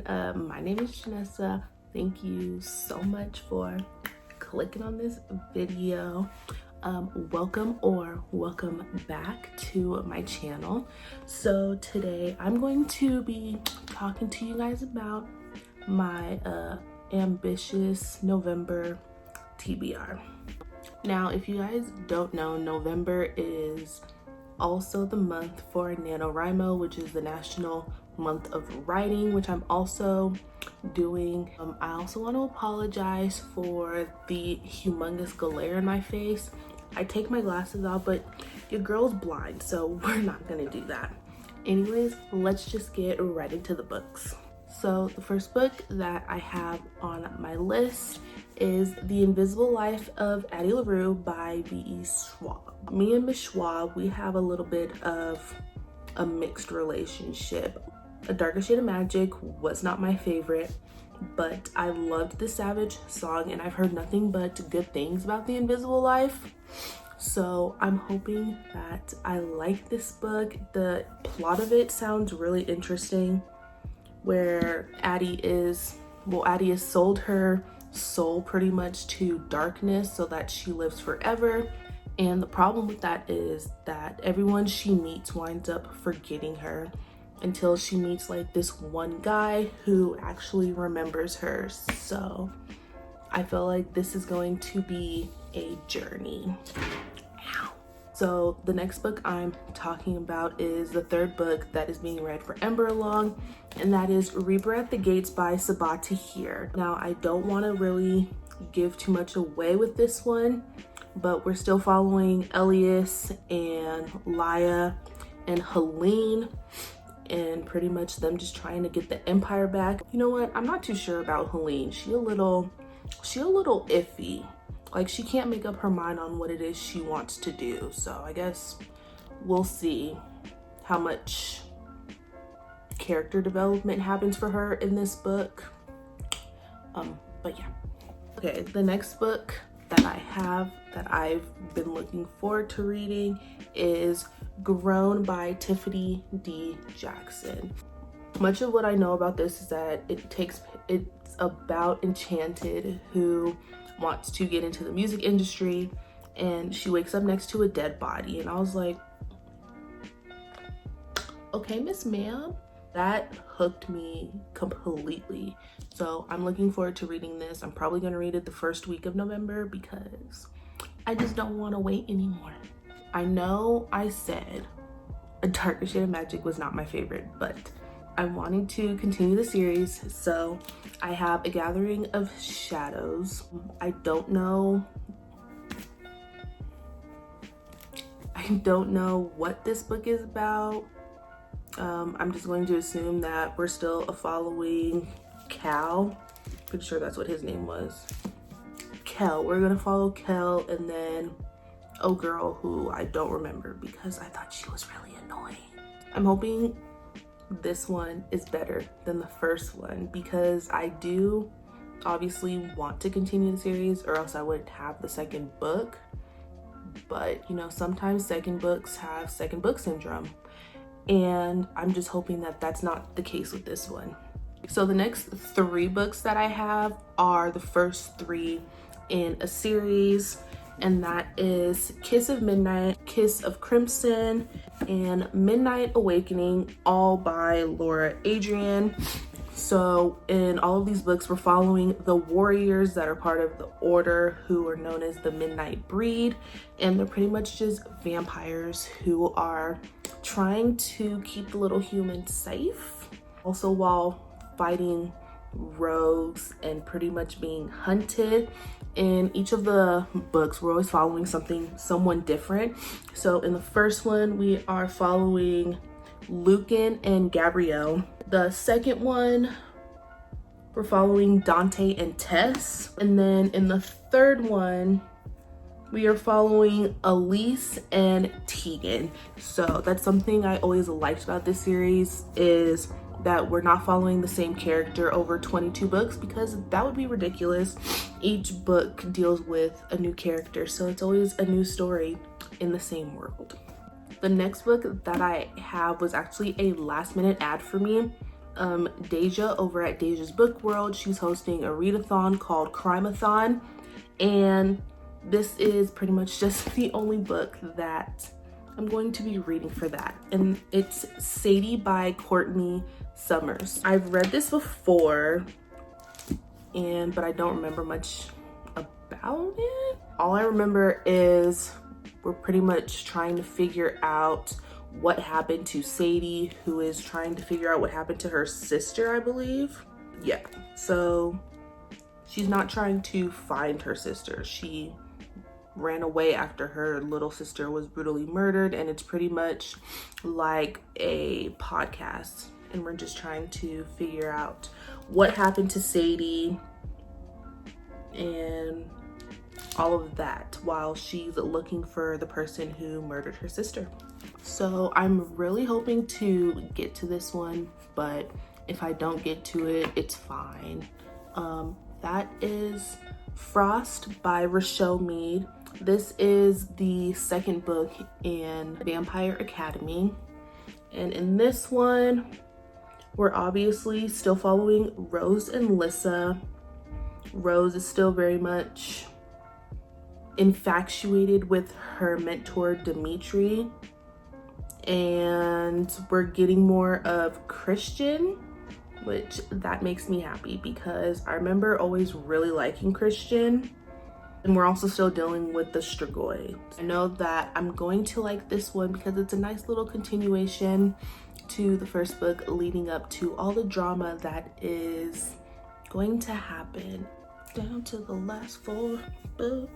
everyone, my name is Janessa. Thank you so much for clicking on this video. Welcome back to my channel. So today I'm going to be talking to you guys about my ambitious November TBR. Now, if you guys don't know, November is also the month for NaNoWriMo, which is the National Month of Writing, which I'm also doing. I also want to apologize for the humongous glare in my face. I take my glasses off, but your girl's blind, so we're not gonna do that. Anyways, let's just get right into the books. So the first book that I have on my list is The Invisible Life of Addie LaRue by B.E. Schwab. Me and Miss Schwab, we have a little bit of a mixed relationship. A Darker Shade of Magic was not my favorite, but I loved the Savage song and I've heard nothing but good things about The Invisible Life. So I'm hoping that I like this book. The plot of it sounds really interesting, where Addie has sold her soul pretty much to darkness so that she lives forever. And the problem with that is that everyone she meets winds up forgetting her until she meets like this one guy who actually remembers her. So I feel like this is going to be a journey. So the next book I'm talking about is the third book that is being read for Ember Along, and that is Reaper at the Gates by Sabaa Tahir. Now, I don't want to really give too much away with this one, but we're still following Elias and Laya and Helene, and pretty much them just trying to get the empire back. You know what? I'm not too sure about Helene. She a little iffy. Like, she can't make up her mind on what it is she wants to do. So I guess we'll see how much character development happens for her in this book. But yeah. Okay, the next book that I have that I've been looking forward to reading is Grown by Tiffany D. Jackson. Much of what I know about this is that it's about Enchanted, who wants to get into the music industry, and she wakes up next to a dead body. And I was like, okay, Miss Ma'am. That hooked me completely. So I'm looking forward to reading this. I'm probably gonna read it the first week of November because I just don't want to wait anymore. I know I said A Darker Shade of Magic was not my favorite, but I'm wanting to continue the series, so I have A Gathering of Shadows. I don't know what this book is about. I'm just going to assume that we're still following Cal. Pretty sure that's what his name was. Kel. We're gonna follow Kel, and then a girl who I don't remember because I thought she was really annoying. I'm hoping this one is better than the first one because I do obviously want to continue the series, or else I wouldn't have the second book. But you know, sometimes second books have second book syndrome, and I'm just hoping that that's not the case with this one. So the next three books that I have are the first three in a series, and that is Kiss of Midnight, Kiss of Crimson, and Midnight Awakening, all by Laura Adrian. So in all of these books, we're following the warriors that are part of the order, who are known as the Midnight Breed, and they're pretty much just vampires who are trying to keep the little humans safe, also while fighting rogues and pretty much being hunted. In each of the books, we're always following someone different. So in the first one, we are following Lucan and Gabrielle. The second one, we're following Dante and Tess. And then in the third one, we are following Elise and Tegan. So that's something I always liked about this series, is that we're not following the same character over 22 books, because that would be ridiculous. Each book deals with a new character, so it's always a new story in the same world. The next book that I have was actually a last minute ad for me, Deja over at Deja's Book World. She's hosting a readathon called Crimeathon, and this is pretty much just the only book that I'm going to be reading for that, and it's Sadie by Courtney Summers. I've read this before, but I don't remember much about it. All I remember is we're pretty much trying to figure out what happened to Sadie, who is trying to figure out what happened to her sister, I believe. Yeah, so she's not trying to find her sister. She ran away after her little sister was brutally murdered, and it's pretty much like a podcast, and we're just trying to figure out what happened to Sadie and all of that while she's looking for the person who murdered her sister. So I'm really hoping to get to this one, but if I don't get to it, it's fine. That is Frost by Rochelle Mead. This is the second book in Vampire Academy, and in this one we're obviously still following Rose and Lissa. Rose is still very much infatuated with her mentor Dimitri, and we're getting more of Christian, which that makes me happy because I remember always really liking Christian. And we're also still dealing with the Strigoi. I know that I'm going to like this one because it's a nice little continuation to the first book, leading up to all the drama that is going to happen down to the last 4 books.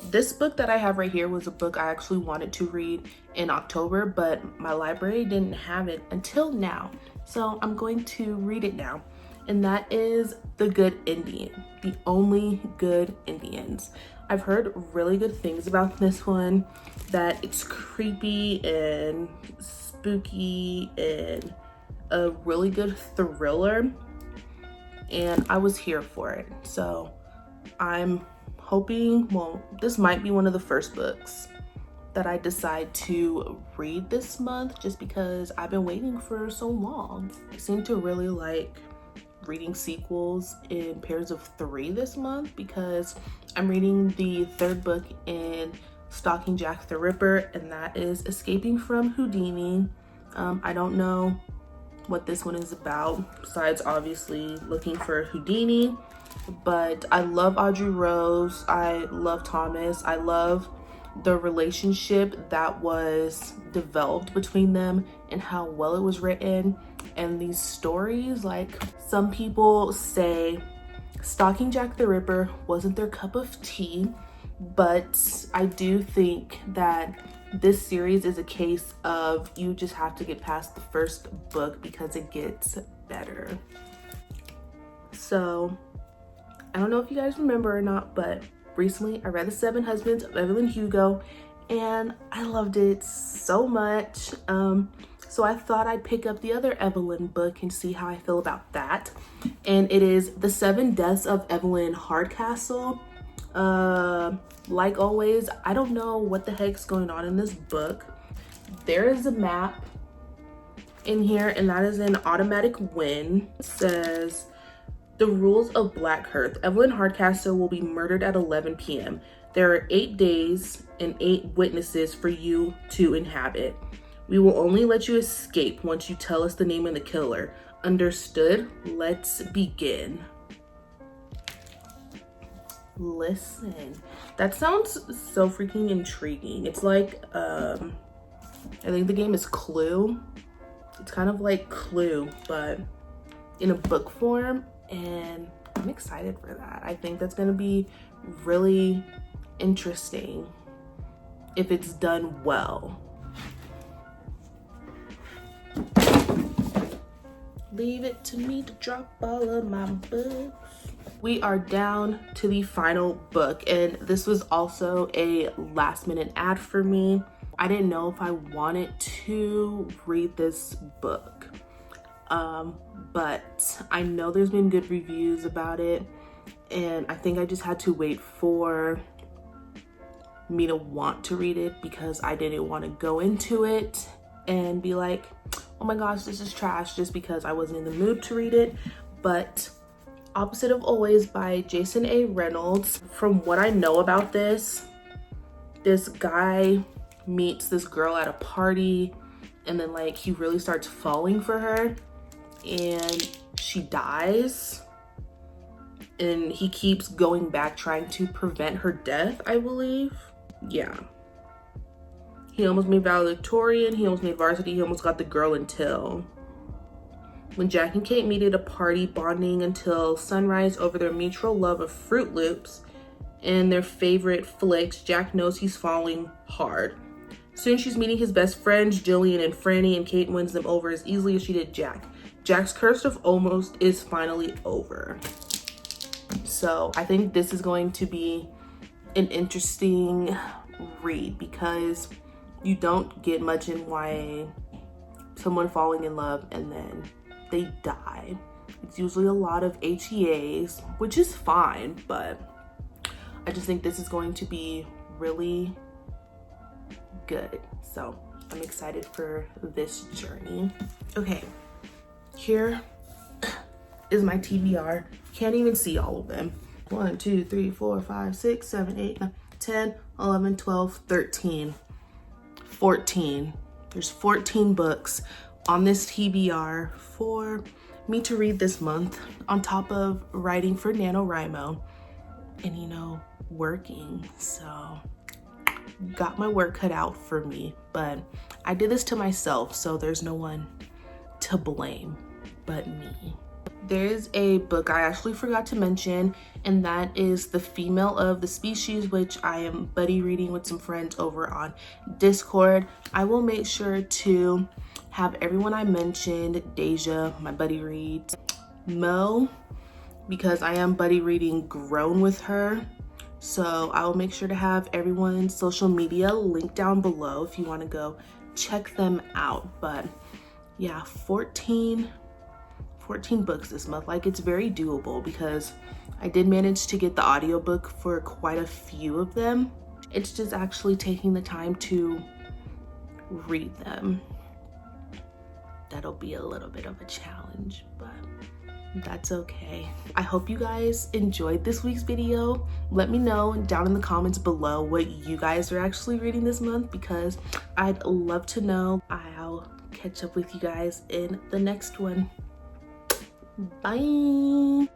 This book that I have right here was a book I actually wanted to read in October, but my library didn't have it until now. So I'm going to read it now. And that is The Good Indian, The Only Good Indians. I've heard really good things about this one, that it's creepy and spooky and a really good thriller, and I was here for it. So I'm hoping, well, this might be one of the first books that I decide to read this month, just because I've been waiting for so long. I seem to really like reading sequels in pairs of 3 this month, because I'm reading the 3rd book in Stalking Jack the Ripper, and that is Escaping from Houdini. I don't know what this one is about, besides obviously looking for Houdini, but I love Audrey Rose, I love Thomas, I love the relationship that was developed between them and how well it was written. And these stories, like, some people say Stalking Jack the Ripper wasn't their cup of tea, but I do think that this series is a case of you just have to get past the first book because it gets better. So I don't know if you guys remember or not, but recently I read The 7 Husbands of Evelyn Hugo, and I loved it so much. So I thought I'd pick up the other Evelyn book and see how I feel about that. And it is The 7 Deaths of Evelyn Hardcastle. Like always, I don't know what the heck's going on in this book. There is a map in here, and that is an automatic win. It says, the rules of Black Hearth. Evelyn Hardcastle will be murdered at 11 p.m. There are 8 days and 8 witnesses for you to inhabit. We will only let you escape once you tell us the name of the killer. Understood? Let's begin. Listen, that sounds so freaking intriguing. It's like, I think the game is Clue. It's kind of like Clue, but in a book form, and I'm excited for that. I think that's gonna be really interesting if it's done well. Leave it to me to drop all of my books. We are down to the final book, and this was also a last minute ad for me. I didn't know if I wanted to read this book, but I know there's been good reviews about it, and I think I just had to wait for me to want to read it, because I didn't want to go into it and be like, oh my gosh, this is trash, just because I wasn't in the mood to read it. But Opposite of Always by Jason A. Reynolds. From what I know about this guy meets this girl at a party, and then like he really starts falling for her, and she dies, and he keeps going back trying to prevent her death, I believe. Yeah. He almost made valedictorian, he almost made varsity, he almost got the girl until. When Jack and Kate meet at a party, bonding until sunrise over their mutual love of Fruit Loops and their favorite flicks, Jack knows he's falling hard. Soon she's meeting his best friends, Jillian and Franny, and Kate wins them over as easily as she did Jack. Jack's curse of almost is finally over. So I think this is going to be an interesting read, because you don't get much in YA, someone falling in love and then they die. It's usually a lot of HEAs, which is fine, but I just think this is going to be really good. So I'm excited for this journey. Okay, here is my TBR. Can't even see all of them. 1, 2, 3, 4, 5, 6, 7, 8, 9, 10, 11, 12, 13, 14. There's 14 books on this TBR for me to read this month, on top of writing for NaNoWriMo and, you know, working. So got my work cut out for me, but I did this to myself, so there's no one to blame but me. There's a book I actually forgot to mention, and that is The Female of the Species, which I am buddy reading with some friends over on Discord. I will make sure to have everyone I mentioned, Deja, my buddy reads, Mo, because I am buddy reading Grown with her. So I will make sure to have everyone's social media linked down below if you want to go check them out. But yeah, 14 books this month. Like, it's very doable, because I did manage to get the audiobook for quite a few of them. It's just actually taking the time to read them. That'll be a little bit of a challenge, but that's okay. I hope you guys enjoyed this week's video. Let me know down in the comments below what you guys are actually reading this month, because I'd love to know. I'll catch up with you guys in the next one. Bye.